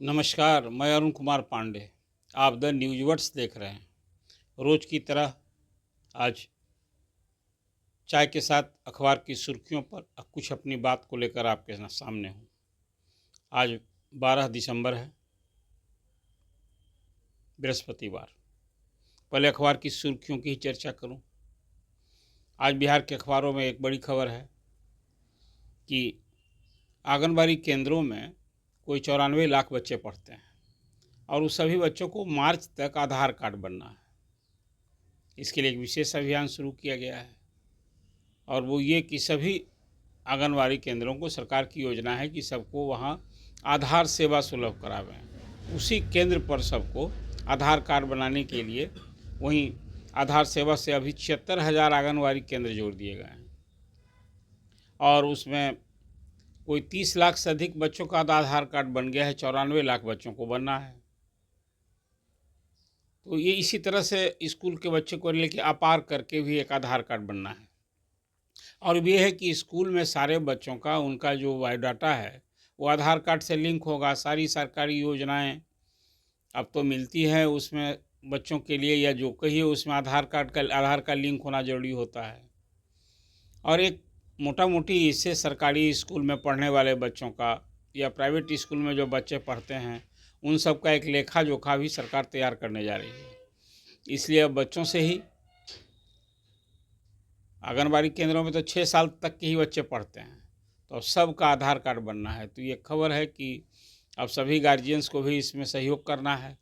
नमस्कार, मैं अरुण कुमार पांडे। आप द न्यूज़वर्ड्स देख रहे हैं। रोज की तरह आज चाय के साथ अखबार की सुर्खियों पर कुछ अपनी बात को लेकर आपके सामने हूँ। आज 12 दिसंबर है, बृहस्पतिवार। पहले अखबार की सुर्खियों की ही चर्चा करूँ। आज बिहार के अखबारों में एक बड़ी खबर है कि आंगनबाड़ी केंद्रों में कोई 94 लाख बच्चे पढ़ते हैं और उस सभी बच्चों को मार्च तक आधार कार्ड बनना है। इसके लिए एक विशेष अभियान शुरू किया गया है और वो ये कि सभी आंगनबाड़ी केंद्रों को सरकार की योजना है कि सबको वहाँ आधार सेवा सुलभ करावें। उसी केंद्र पर सबको आधार कार्ड बनाने के लिए वहीं आधार सेवा से अभी 76,000 आंगनबाड़ी केंद्र जोड़ दिए गए हैं और उसमें कोई 30 लाख से अधिक बच्चों का आधार कार्ड बन गया है। 94 लाख बच्चों को बनना है। तो ये इसी तरह से स्कूल के बच्चे को लेके अपार करके भी एक आधार कार्ड बनना है। और ये है कि स्कूल में सारे बच्चों का उनका जो बायोडाटा है वो आधार कार्ड से लिंक होगा। सारी सरकारी योजनाएं अब तो मिलती है, उसमें बच्चों के लिए या जो कहिए उसमें आधार का लिंक होना ज़रूरी होता है। और एक मोटा मोटी इससे सरकारी स्कूल में पढ़ने वाले बच्चों का या प्राइवेट स्कूल में जो बच्चे पढ़ते हैं उन सब का एक लेखा जोखा भी सरकार तैयार करने जा रही है। इसलिए अब बच्चों से ही आंगनबाड़ी केंद्रों में तो 6 साल तक के ही बच्चे पढ़ते हैं, तो अब सबका आधार कार्ड बनना है। तो ये खबर है कि अब सभी गार्जियंस को भी इसमें सहयोग करना है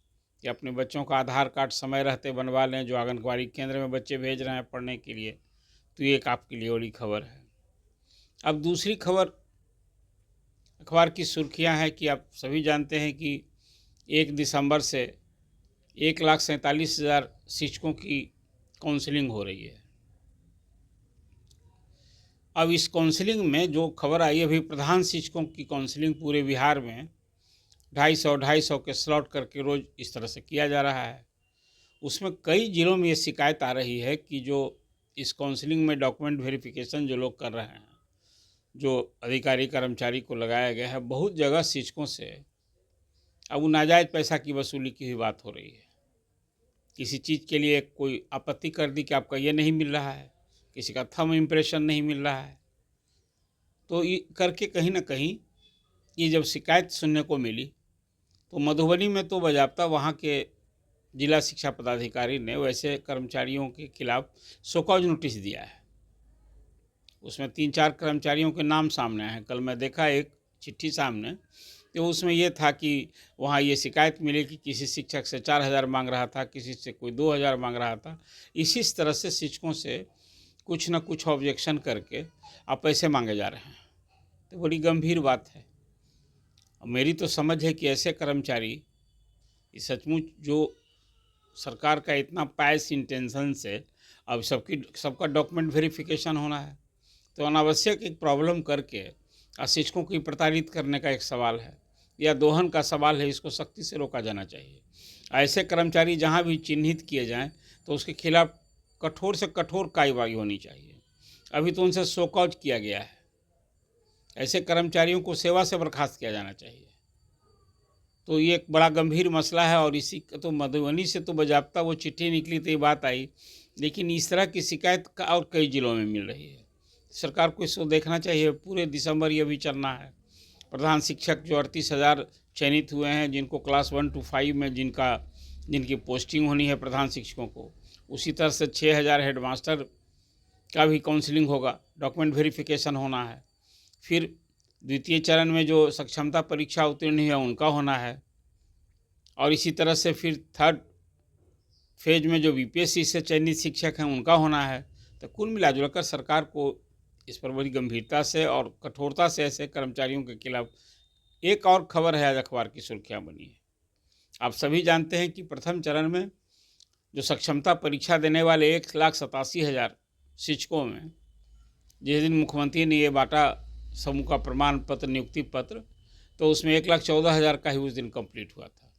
कि अपने बच्चों का आधार कार्ड समय रहते बनवा लें, जो आंगनबाड़ी केंद्र में बच्चे भेज रहे हैं पढ़ने के लिए। तो ये एक आपके लिए बड़ी खबर है। अब दूसरी खबर अखबार की सुर्खियां हैं कि आप सभी जानते हैं कि 1 दिसंबर से 1,47,000 शिक्षकों की काउंसलिंग हो रही है। अब इस काउंसलिंग में जो खबर आई, अभी प्रधान शिक्षकों की काउंसलिंग पूरे बिहार में 250 के स्लॉट करके रोज़ इस तरह से किया जा रहा है। उसमें कई ज़िलों में ये शिकायत आ रही है कि जो इस काउंसलिंग में डॉक्यूमेंट वेरिफिकेशन जो लोग कर रहे हैं, जो अधिकारी कर्मचारी को लगाया गया है, बहुत जगह शिक्षकों से अब वो नाजायज़ पैसा की वसूली की भी बात हो रही है। किसी चीज़ के लिए कोई आपत्ति कर दी कि आपका ये नहीं मिल रहा है, किसी का थंब इम्प्रेशन नहीं मिल रहा है, तो ये करके कहीं ना कहीं ये जब शिकायत सुनने को मिली तो मधुबनी में तो बाज़ाब्ता वहाँ के जिला शिक्षा पदाधिकारी ने वैसे कर्मचारियों के खिलाफ शोकॉज नोटिस दिया है। उसमें 3-4 कर्मचारियों के नाम सामने आए हैं। कल मैं देखा एक चिट्ठी सामने, तो उसमें ये था कि वहाँ ये शिकायत मिली कि किसी शिक्षक से 4,000 मांग रहा था, किसी से कोई 2,000 मांग रहा था। इसी तरह से शिक्षकों से कुछ न कुछ ऑब्जेक्शन करके अब पैसे मांगे जा रहे हैं। तो बड़ी गंभीर बात है। मेरी तो समझ है कि ऐसे कर्मचारी सचमुच जो सरकार का इतना पायस इंटेंशन से अब सबका डॉक्यूमेंट वेरिफिकेशन होना है, तो अनावश्यक एक प्रॉब्लम करके शिक्षकों की प्रताड़ित करने का एक सवाल है या दोहन का सवाल है। इसको सख्ती से रोका जाना चाहिए। ऐसे कर्मचारी जहां भी चिन्हित किए जाएं तो उसके खिलाफ कठोर से कठोर कार्रवाई होनी चाहिए। अभी तो उनसे शोकॉज किया गया है। ऐसे कर्मचारियों को सेवा से बर्खास्त किया जाना चाहिए। तो ये एक बड़ा गंभीर मसला है और इसी तो मधुबनी से तो बाज़ाब्ता वो चिट्ठी निकली तो ये बात आई, लेकिन इस तरह की शिकायत का और कई ज़िलों में मिल रही है। सरकार को इसको देखना चाहिए। पूरे दिसंबर ये भी चलना है। प्रधान शिक्षक जो 38,000 चयनित हुए हैं, जिनको क्लास 1 to 5 में जिनकी पोस्टिंग होनी है प्रधान शिक्षकों को, उसी तरह से 6,000 हेडमास्टर का भी काउंसलिंग होगा, डॉक्यूमेंट वेरिफिकेशन होना है। फिर द्वितीय चरण में जो सक्षमता परीक्षा उत्तीर्ण है उनका होना है और इसी तरह से फिर थर्ड फेज में जो बीपीएससी से चयनित शिक्षक हैं उनका होना है। तो कुल मिलाजुलकर सरकार को इस पर बड़ी गंभीरता से और कठोरता से ऐसे कर्मचारियों के खिलाफ एक और खबर है आज अखबार की सुर्खियां बनी है। आप सभी जानते हैं कि प्रथम चरण में जो सक्षमता परीक्षा देने वाले 1,87,000 शिक्षकों में जिस दिन मुख्यमंत्री ने ये बांटा समूह का प्रमाण पत्र, नियुक्ति पत्र, तो उसमें 1,14,000 का ही उस दिन कंप्लीट हुआ था।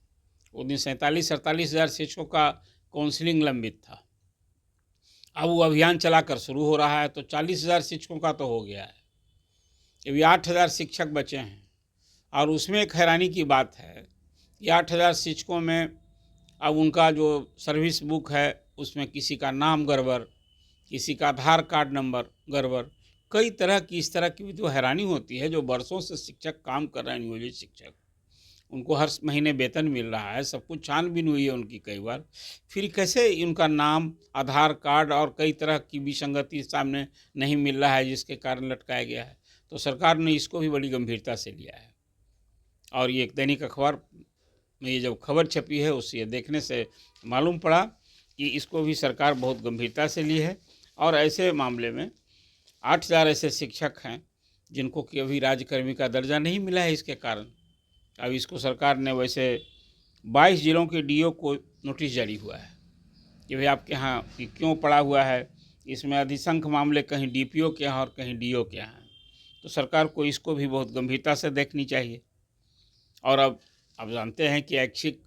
उस दिन 47-48,000 शिक्षकों का काउंसलिंग लंबित था। अब वो अभियान चलाकर शुरू हो रहा है तो 40,000 शिक्षकों का तो हो गया है। अभी 8,000 शिक्षक बचे हैं और उसमें एक हैरानी की बात है ये 8,000 शिक्षकों में अब उनका जो सर्विस बुक है उसमें किसी का नाम गड़बड़, किसी का आधार कार्ड नंबर गड़बड़, कई तरह की इस तरह की भी जो हैरानी होती है। जो वर्षों से शिक्षक काम कर रहे हैं, नियोजित शिक्षक, उनको हर महीने वेतन मिल रहा है, सब कुछ छानबीन हुई है उनकी कई बार, फिर कैसे उनका नाम, आधार कार्ड और कई तरह की विसंगति सामने नहीं मिल रहा है, जिसके कारण लटकाया गया है। तो सरकार ने इसको भी बड़ी गंभीरता से लिया है। और ये एक दैनिक अखबार में ये जब खबर छपी है, उससे देखने से मालूम पड़ा कि इसको भी सरकार बहुत गंभीरता से ली है। और ऐसे मामले में 8,000 ऐसे शिक्षक हैं जिनको कि अभी राज्यकर्मी का दर्जा नहीं मिला है। इसके कारण अब इसको सरकार ने वैसे 22 जिलों के डीओ को नोटिस जारी हुआ है कि भाई आपके यहाँ क्यों पड़ा हुआ है। इसमें अधिसंख्य मामले कहीं डीपीओ के यहाँ और कहीं डीओ के यहाँ हैं। तो सरकार को इसको भी बहुत गंभीरता से देखनी चाहिए। और अब जानते हैं कि ऐच्छिक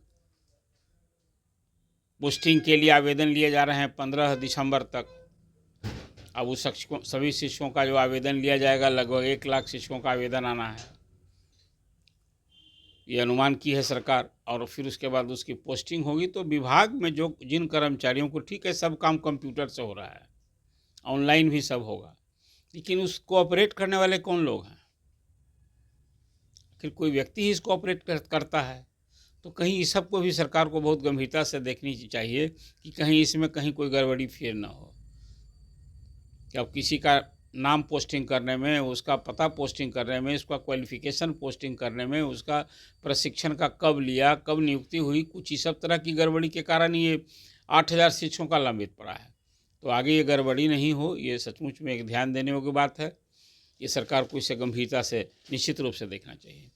पोस्टिंग के लिए आवेदन लिए जा रहे हैं 15 दिसंबर तक। अब उस सभी शिक्षकों का जो आवेदन लिया जाएगा, लगभग 1 लाख शिक्षकों का आवेदन आना है, ये अनुमान की है सरकार। और फिर उसके बाद उसकी पोस्टिंग होगी तो विभाग में जो जिन कर्मचारियों को, ठीक है सब काम कंप्यूटर से हो रहा है, ऑनलाइन भी सब होगा, लेकिन उसको ऑपरेट करने वाले कौन लोग हैं? फिर कोई व्यक्ति ही इसको ऑपरेट करता है। तो कहीं इस सब को भी सरकार को बहुत गंभीरता से देखनी चाहिए कि कहीं इसमें कहीं कोई गड़बड़ी फिर ना हो। कि अब किसी का नाम पोस्टिंग करने में, उसका पता पोस्टिंग करने में, उसका क्वालिफिकेशन पोस्टिंग करने में, उसका प्रशिक्षण का कब लिया, कब नियुक्ति हुई, कुछ इस सब तरह की गड़बड़ी के कारण ये 8,000 शिक्षकों का लंबित पड़ा है। तो आगे ये गड़बड़ी नहीं हो, ये सचमुच में एक ध्यान देने योग्य बात है। ये सरकार को इसे गंभीरता से निश्चित रूप से देखना चाहिए।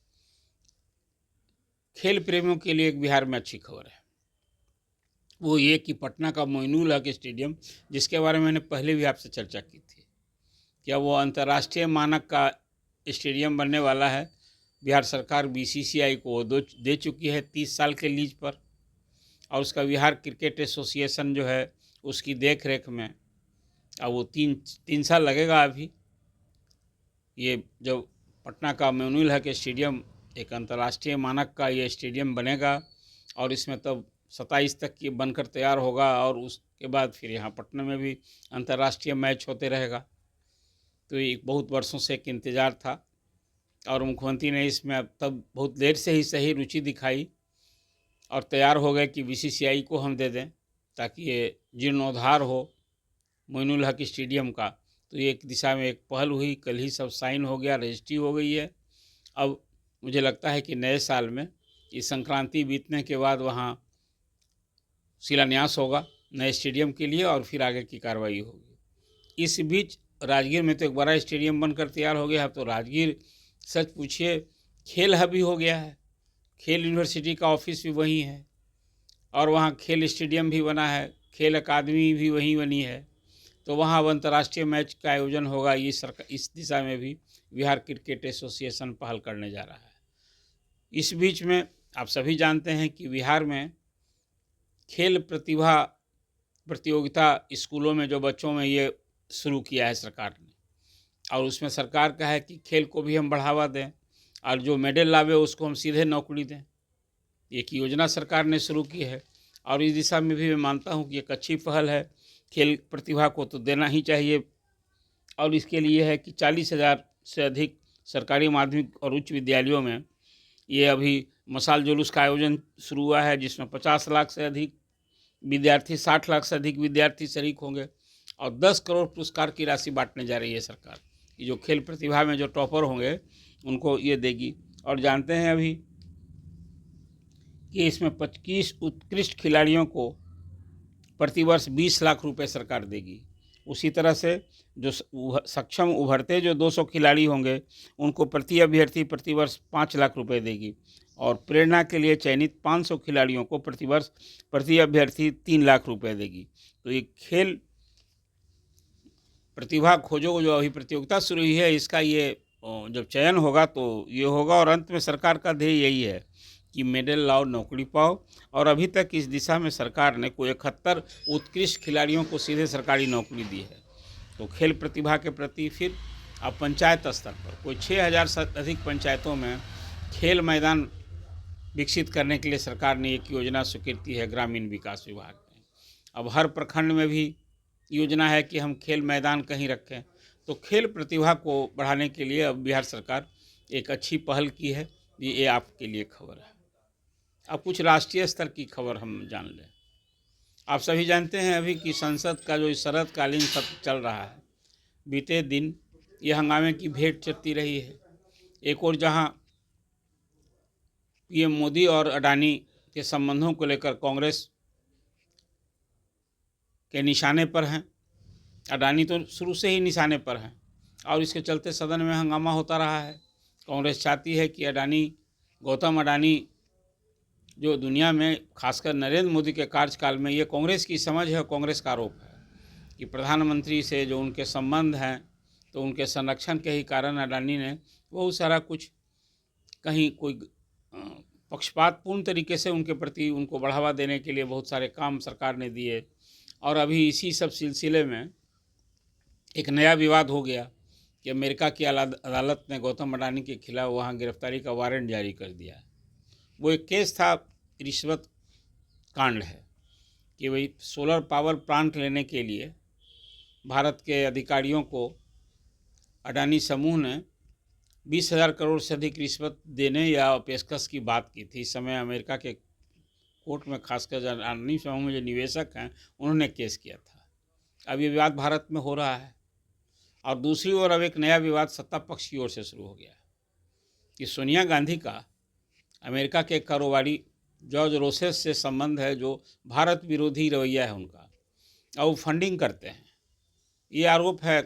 खेल प्रेमियों के लिए एक बिहार में अच्छी खबर है, वो ये कि पटना का मोइनुल हक स्टेडियम, जिसके बारे में मैंने पहले भी आपसे चर्चा की थी, क्या वो अंतर्राष्ट्रीय मानक का स्टेडियम बनने वाला है। बिहार सरकार बीसीसीआई को दे चुकी है 30 साल के लीज पर, और उसका बिहार क्रिकेट एसोसिएशन जो है उसकी देख रेख में अब वो तीन साल लगेगा। अभी ये जब पटना का मोइनुल हक स्टेडियम एक अंतर्राष्ट्रीय मानक का ये स्टेडियम बनेगा और इसमें तब 27 तक की बनकर तैयार होगा, और उसके बाद फिर यहाँ पटना में भी अंतर्राष्ट्रीय मैच होते रहेगा। तो ये बहुत वर्षों से एक इंतज़ार था, और मुख्यमंत्री ने इसमें अब तब बहुत देर से ही सही रुचि दिखाई और तैयार हो गए कि बीसीसीआई को हम दे दें ताकि ये जीर्णोद्धार हो मोइनुल हक स्टेडियम का। तो ये एक दिशा में एक पहल हुई, कल ही सब साइन हो गया, रजिस्ट्री हो गई है। अब मुझे लगता है कि नए साल में इस संक्रांति बीतने के बाद वहाँ शिलान्यास होगा नए स्टेडियम के लिए, और फिर आगे की कार्रवाई होगी। इस बीच राजगीर में तो एक बड़ा स्टेडियम बनकर तैयार हो गया है। तो राजगीर सच पूछिए खेल हब भी हो गया है, खेल यूनिवर्सिटी का ऑफिस भी वहीं है, और वहाँ खेल स्टेडियम भी बना है, खेल अकादमी भी वहीं बनी है। तो वहाँ अब अंतर्राष्ट्रीय मैच का आयोजन होगा। ये सरकार इस दिशा में भी बिहार क्रिकेट एसोसिएशन पहल करने जा रहा है। इस बीच में आप सभी जानते हैं कि बिहार में खेल प्रतिभा प्रतियोगिता स्कूलों में जो बच्चों में ये शुरू किया है सरकार ने, और उसमें सरकार का है कि खेल को भी हम बढ़ावा दें और जो मेडल लावे उसको हम सीधे नौकरी दें। एक योजना सरकार ने शुरू की है, और इस दिशा में भी मैं मानता हूँ कि एक अच्छी पहल है। खेल प्रतिभा को तो देना ही चाहिए, और इसके लिए है कि 40,000 से अधिक सरकारी माध्यमिक और उच्च विद्यालयों में ये अभी मशाल जुलूस का आयोजन शुरू हुआ है, जिसमें 50 लाख से अधिक विद्यार्थी, 60 लाख से अधिक विद्यार्थी शरीक होंगे, और 10 करोड़ पुरस्कार की राशि बांटने जा रही है सरकार। ये जो खेल प्रतिभा में जो टॉपर होंगे उनको ये देगी। और जानते हैं अभी कि इसमें 25 उत्कृष्ट खिलाड़ियों को प्रतिवर्ष 20 लाख रुपए सरकार देगी। उसी तरह से जो सक्षम उभरते जो 200 खिलाड़ी होंगे उनको प्रति अभ्यर्थी प्रतिवर्ष 5 लाख रुपए देगी, और प्रेरणा के लिए चयनित 500 खिलाड़ियों को प्रतिवर्ष प्रति अभ्यर्थी 3 लाख रुपए देगी। तो ये खेल प्रतिभा खोजो जो अभी प्रतियोगिता शुरू हुई है, इसका ये जब चयन होगा तो ये होगा, और अंत में सरकार का ध्येय यही है कि मेडल लाओ नौकरी पाओ। और अभी तक इस दिशा में सरकार ने कोई 71 उत्कृष्ट खिलाड़ियों को सीधे सरकारी नौकरी दी है। तो खेल प्रतिभा के प्रति फिर अब पंचायत स्तर पर कोई 6,000 से अधिक पंचायतों में खेल मैदान विकसित करने के लिए सरकार ने एक योजना स्वीकृति है ग्रामीण विकास विभाग में। अब हर प्रखंड में भी योजना है कि हम खेल मैदान कहीं रखें। तो खेल प्रतिभा को बढ़ाने के लिए अब बिहार सरकार एक अच्छी पहल की है। ये आपके लिए खबर है। अब कुछ राष्ट्रीय स्तर की खबर हम जान लें। आप सभी जानते हैं अभी कि संसद का जो शरदकालीन सत्र चल रहा है, बीते दिन ये हंगामे की भेंट चढ़ती रही है। एक और जहां पीएम मोदी और अडानी के संबंधों को लेकर कांग्रेस के निशाने पर हैं, अडानी तो शुरू से ही निशाने पर हैं और इसके चलते सदन में हंगामा होता रहा है। कांग्रेस चाहती है कि गौतम अडानी जो दुनिया में खासकर नरेंद्र मोदी के कार्यकाल में, ये कांग्रेस की समझ है और कांग्रेस का आरोप है कि प्रधानमंत्री से जो उनके संबंध हैं, तो उनके संरक्षण के ही कारण अडानी ने बहुत सारा कुछ कहीं कोई पक्षपातपूर्ण तरीके से उनके प्रति उनको बढ़ावा देने के लिए बहुत सारे काम सरकार ने दिए। और अभी इसी सब सिलसिले में एक नया विवाद हो गया कि अमेरिका की अदालत ने गौतम अडानी के खिलाफ वहाँ गिरफ्तारी का वारंट जारी कर दिया। वो एक केस था, रिश्वत कांड है कि भाई सोलर पावर प्लांट लेने के लिए भारत के अधिकारियों को अडानी समूह ने 20,000 करोड़ से अधिक रिश्वत देने या पेशकश की बात की थी। इस समय अमेरिका के कोर्ट में खासकर अडानी समूह में जो निवेशक हैं उन्होंने केस किया था। अब ये विवाद भारत में हो रहा है और दूसरी ओर अब एक नया विवाद सत्ता पक्ष की ओर से शुरू हो गया कि सोनिया गांधी का अमेरिका के कारोबारी जॉर्ज रोसेस से संबंध है, जो भारत विरोधी रवैया है उनका, और वो फंडिंग करते हैं। ये आरोप है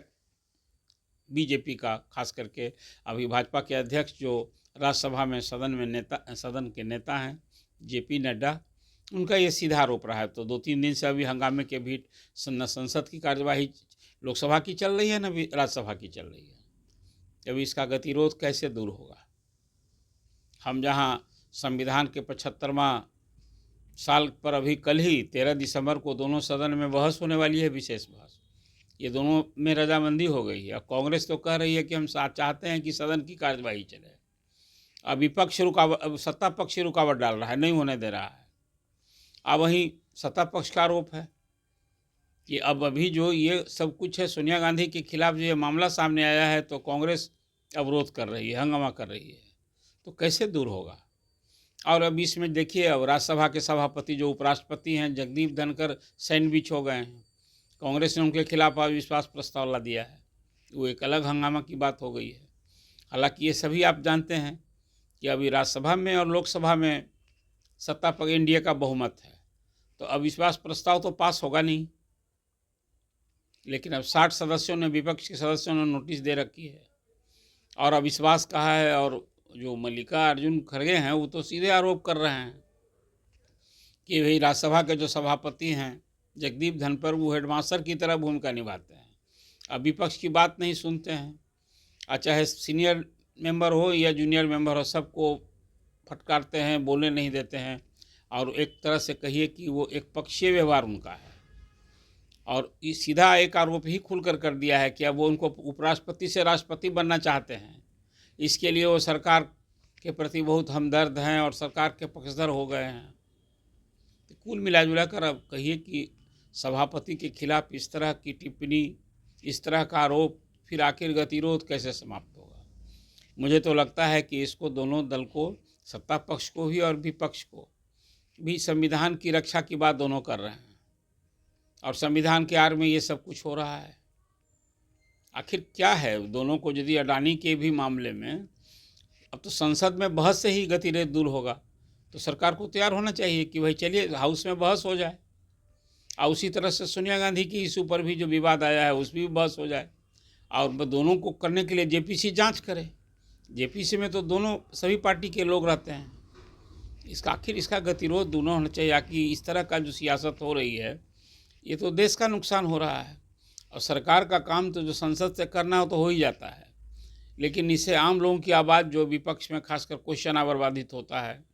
बीजेपी का, खास करके अभी भाजपा के अध्यक्ष जो राज्यसभा में सदन के नेता हैं जेपी नड्डा, उनका ये सीधा आरोप रहा है। तो 2-3 दिन से अभी हंगामे के बीच न संसद की कार्यवाही लोकसभा की चल रही है न राज्यसभा की चल रही है। अभी इसका गतिरोध कैसे दूर होगा? हम जहाँ संविधान के 75वां साल पर अभी कल ही 13 दिसंबर को दोनों सदन में बहस होने वाली है, विशेष बहस, ये दोनों में रजामंदी हो गई है। अब कांग्रेस तो कह रही है कि हम चाहते हैं कि सदन की कार्यवाही चले। अब सत्ता पक्ष रुकावट डाल रहा है, नहीं होने दे रहा है। अब वहीं सत्ता पक्ष का आरोप है कि अब अभी जो ये सब कुछ है सोनिया गांधी के खिलाफ जो ये मामला सामने आया है, तो कांग्रेस अवरोध कर रही है, हंगामा कर रही है। तो कैसे दूर होगा? और अब इसमें देखिए, अब राज्यसभा के सभापति जो उपराष्ट्रपति हैं जगदीप धनखड़ सैंडविच हो गए हैं। कांग्रेस ने उनके खिलाफ अविश्वास प्रस्ताव ला दिया है, वो एक अलग हंगामा की बात हो गई है। हालांकि ये सभी आप जानते हैं कि अभी राज्यसभा में और लोकसभा में सत्ता पक्ष एनडीए का बहुमत है, तो अविश्वास प्रस्ताव तो पास होगा नहीं। लेकिन अब 60 सदस्यों ने, विपक्ष के सदस्यों ने नोटिस दे रखी है और अविश्वास कहा है। और जो मल्लिकार्जुन खड़गे हैं वो तो सीधे आरोप कर रहे हैं कि भाई राज्यसभा के जो सभापति हैं जगदीप धनखड़, वो हेडमास्टर की तरह भूमिका निभाते हैं, अब विपक्ष की बात नहीं सुनते हैं। चाहे सीनियर मेंबर हो या जूनियर मेंबर हो, सबको फटकारते हैं, बोलने नहीं देते हैं। और एक तरह से कहिए कि वो एक पक्षीय व्यवहार उनका है। और इस सीधा एक आरोप ही खुलकर कर दिया है कि अब वो उनको उपराष्ट्रपति से राष्ट्रपति बनना चाहते हैं। इसके लिए वो सरकार के प्रति बहुत हमदर्द हैं और सरकार के पक्षधर हो गए हैं। तो कुल मिला कर अब कहिए कि सभापति के खिलाफ इस तरह की टिप्पणी, इस तरह का आरोप, फिर आखिर गतिरोध कैसे समाप्त होगा? मुझे तो लगता है कि इसको दोनों दल को, सत्ता पक्ष को भी और विपक्ष को भी, संविधान की रक्षा की बात दोनों कर रहे हैं और संविधान के आड़ में ये सब कुछ हो रहा है। आखिर क्या है दोनों को? यदि अडानी के भी मामले में अब तो संसद में बहस से ही गतिरोध दूर होगा, तो सरकार को तैयार होना चाहिए कि भाई चलिए हाउस में बहस हो जाए, और उसी तरह से सोनिया गांधी की इशू पर भी जो विवाद आया है उस भी बहस हो जाए। और दोनों को करने के लिए जेपीसी जांच करे। जेपीसी में तो दोनों सभी पार्टी के लोग रहते हैं। इसका गतिरोध दोनों होना चाहिए। कि इस तरह का जो सियासत हो रही है, ये तो देश का नुकसान हो रहा है। और सरकार का काम तो जो संसद से करना हो तो हो ही जाता है, लेकिन इससे आम लोगों की आवाज़ जो विपक्ष में खासकर क्वेश्चन आवर बाधित होता है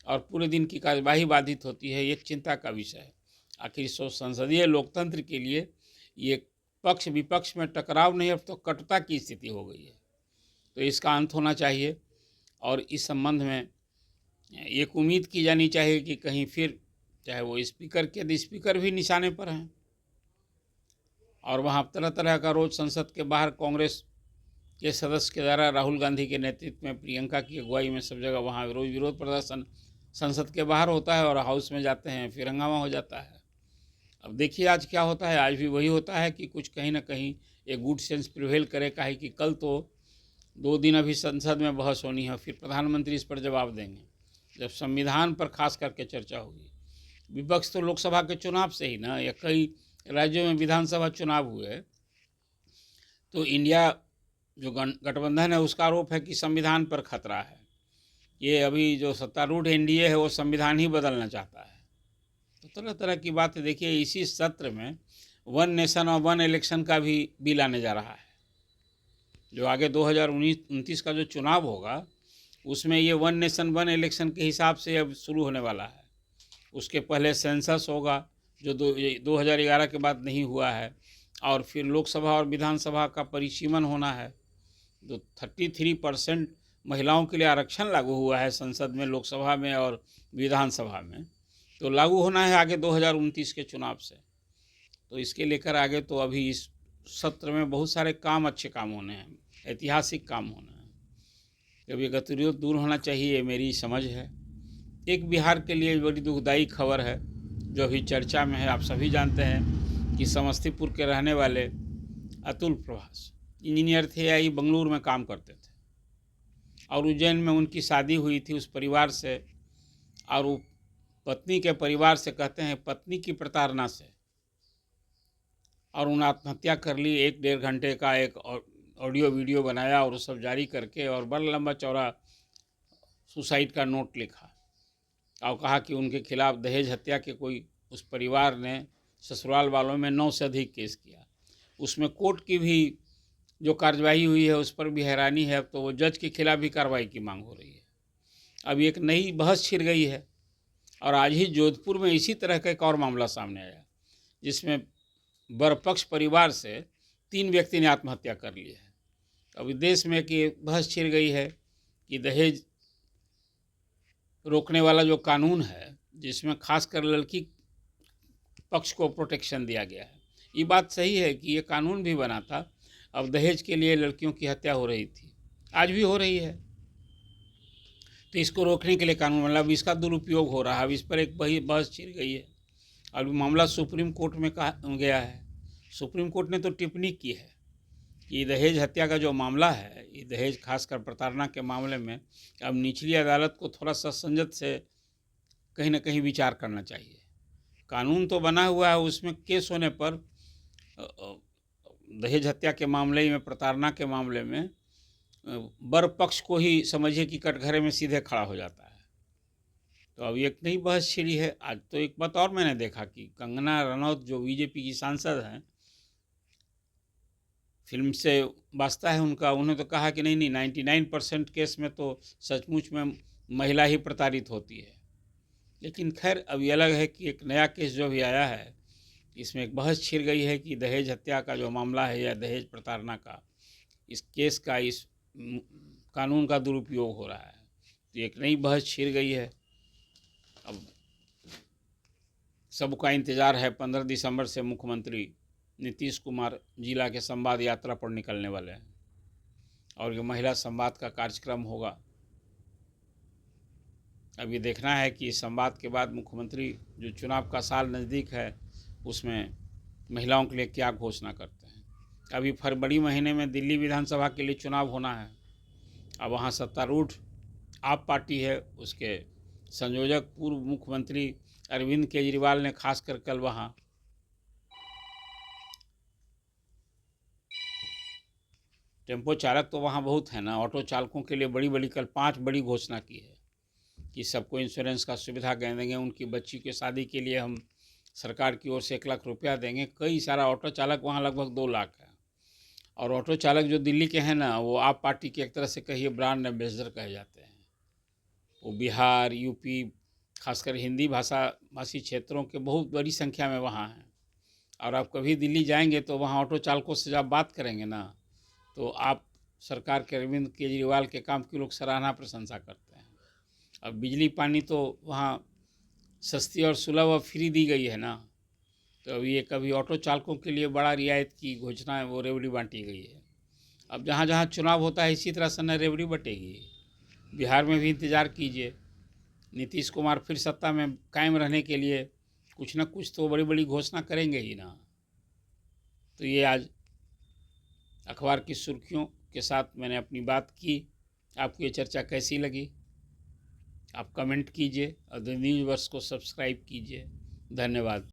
और पूरे दिन की कार्यवाही बाधित होती है, एक चिंता का विषय है। आखिर संसदीय लोकतंत्र के लिए ये पक्ष विपक्ष में टकराव नहीं, अब तो कटुता की स्थिति हो गई है। तो इसका अंत होना चाहिए। और इस संबंध में एक उम्मीद की जानी चाहिए कि कहीं फिर, चाहे वो स्पीकर के, यदि स्पीकर भी निशाने पर हैं और वहाँ तरह तरह का रोज संसद के बाहर कांग्रेस के सदस्य के द्वारा राहुल गांधी के नेतृत्व में, प्रियंका की अगुवाई में सब जगह वहाँ रोज विरोध प्रदर्शन संसद के बाहर होता है और हाउस में जाते हैं, फिर हंगामा हो जाता है। अब देखिए आज क्या होता है, आज भी वही होता है कि कुछ कहीं ना कहीं एक गुड सेंस प्रिवेल करे, काहे कि कल तो 2 दिन अभी संसद में बहस होनी है, फिर प्रधानमंत्री इस पर जवाब देंगे, जब संविधान पर खास करके चर्चा होगी। विपक्ष तो लोकसभा के चुनाव से ही ना, या कई राज्यों में विधानसभा चुनाव हुए तो इंडिया जो गठबंधन है उसका आरोप है कि संविधान पर खतरा है। ये अभी जो सत्तारूढ़ एनडीए है वो संविधान ही बदलना चाहता है। तो तरह तरह की बातें। देखिए इसी सत्र में वन नेशन और वन इलेक्शन का भी बिल आने जा रहा है, जो आगे 2019 का जो चुनाव होगा उसमें ये वन नेशन वन इलेक्शन के हिसाब से अब शुरू होने वाला है। उसके पहले सेंसस होगा जो 2011 के बाद नहीं हुआ है, और फिर लोकसभा और विधानसभा का परिसीमन होना है। जो 33% महिलाओं के लिए आरक्षण लागू हुआ है संसद में, लोकसभा में और विधानसभा में, तो लागू होना है आगे 2029 के चुनाव से। तो इसके लेकर आगे तो अभी इस सत्र में बहुत सारे काम, अच्छे काम होने हैं, ऐतिहासिक काम होने हैं। जब ये गतिरोध दूर होना चाहिए, ये मेरी समझ है। एक बिहार के लिए बड़ी दुखदाई खबर है जो अभी चर्चा में है। आप सभी जानते हैं कि समस्तीपुर के रहने वाले अतुल प्रभास इंजीनियर थे, या बंगलुरु में काम करते थे, और उज्जैन में उनकी शादी हुई थी उस परिवार से, और वो पत्नी के परिवार से, कहते हैं पत्नी की प्रताड़ना से, और उन्होंने आत्महत्या कर ली। 1-1.5 घंटे का एक ऑडियो वीडियो बनाया और वो सब जारी करके, और बड़ा लंबा चौड़ा सुसाइड का नोट लिखा, और कहा कि उनके खिलाफ दहेज हत्या के कोई, उस परिवार ने ससुराल वालों में 9 से अधिक केस किया। उसमें कोर्ट की भी जो कार्रवाई हुई है उस पर भी हैरानी है। अब तो वो जज के खिलाफ भी कार्रवाई की मांग हो रही है। अब एक नई बहस छिड़ गई है, और आज ही जोधपुर में इसी तरह का एक और मामला सामने आया, जिसमें बरपक्ष परिवार से 3 व्यक्ति ने आत्महत्या कर ली है। अभी देश में कि बहस छिड़ गई है कि दहेज रोकने वाला जो कानून है, जिसमें खासकर लड़की पक्ष को प्रोटेक्शन दिया गया है, ये बात सही है कि ये कानून भी बना था। अब दहेज के लिए लड़कियों की हत्या हो रही थी, आज भी हो रही है, तो इसको रोकने के लिए कानून, मतलब इसका दुरुपयोग हो रहा है। अब इस पर एक बहस छिड़ गई है। अब मामला सुप्रीम कोर्ट में कहा गया है। सुप्रीम कोर्ट ने तो टिप्पणी की है कि दहेज हत्या का जो मामला है, ये दहेज खासकर प्रताड़ना के मामले में अब निचली अदालत को थोड़ा सा संयत से कहीं ना कहीं विचार करना चाहिए। कानून तो बना हुआ है, उसमें केस होने पर दहेज हत्या के मामले में, प्रताड़ना के मामले में बर पक्ष को ही समझिए कि कटघरे में सीधे खड़ा हो जाता है। तो अब एक नई बहस छिड़ी है। आज तो एक बात और मैंने देखा कि कंगना रनौत जो बीजेपी की सांसद हैं, फिल्म से वास्ता है उनका, उन्होंने तो कहा कि नहीं 99% केस में तो सचमुच में महिला ही प्रताड़ित होती है। लेकिन खैर अब ये अलग है कि एक नया केस जो भी आया है, इसमें एक बहस छिड़ गई है कि दहेज हत्या का जो मामला है या दहेज प्रताड़ना का, इस केस का, इस कानून का दुरुपयोग हो रहा है। तो एक नई बहस छिड़ गई है। अब सबका इंतज़ार है, 15 दिसंबर से मुख्यमंत्री नीतीश कुमार जिला के संवाद यात्रा पर निकलने वाले हैं, और ये महिला संवाद का कार्यक्रम होगा। अब ये देखना है कि इस संवाद के बाद मुख्यमंत्री, जो चुनाव का साल नज़दीक है, उसमें महिलाओं के लिए क्या घोषणा करते हैं। अभी फरवरी महीने में दिल्ली विधानसभा के लिए चुनाव होना है। अब वहाँ सत्तारूढ़ आप पार्टी है, उसके संयोजक पूर्व मुख्यमंत्री अरविंद केजरीवाल ने खासकर कल वहाँ टेम्पो चालक तो वहाँ बहुत है ना, ऑटो चालकों के लिए बड़ी बड़ी कल 5 बड़ी घोषणा की है कि सबको इंश्योरेंस का सुविधा देंगे, उनकी बच्ची की शादी के लिए हम सरकार की ओर से 1 लाख रुपया देंगे। कई सारा ऑटो चालक वहाँ, लगभग 2 लाख है। और ऑटो चालक जो दिल्ली के हैं ना, वो आप पार्टी की एक तरह से कहिए ब्रांड एम्बेसडर कहे जाते हैं। वो बिहार, यूपी, खासकर हिंदी भाषी क्षेत्रों के बहुत बड़ी संख्या में वहाँ हैं। और आप कभी दिल्ली जाएंगे तो वहाँ ऑटो चालकों से जब बात करेंगे ना, तो आप सरकार के अरविंद केजरीवाल के काम की लोग सराहना प्रशंसा करते हैं। अब बिजली पानी तो वहाँ सस्ती और सुलभ और फ्री दी गई है ना, तो अब ये कभी ऑटो चालकों के लिए बड़ा रियायत की घोषणा है, वो रेवड़ी बांटी गई है। अब जहाँ जहाँ चुनाव होता है इसी तरह से न रेवड़ी बटेगी। बिहार में भी इंतज़ार कीजिए, नीतीश कुमार फिर सत्ता में कायम रहने के लिए कुछ न कुछ तो बड़ी बड़ी घोषणा करेंगे ही ना। तो ये आज अखबार की सुर्खियों के साथ मैंने अपनी बात की। आपको ये चर्चा कैसी लगी आप कमेंट कीजिए और द न्यूज़ वर्स को सब्सक्राइब कीजिए। धन्यवाद।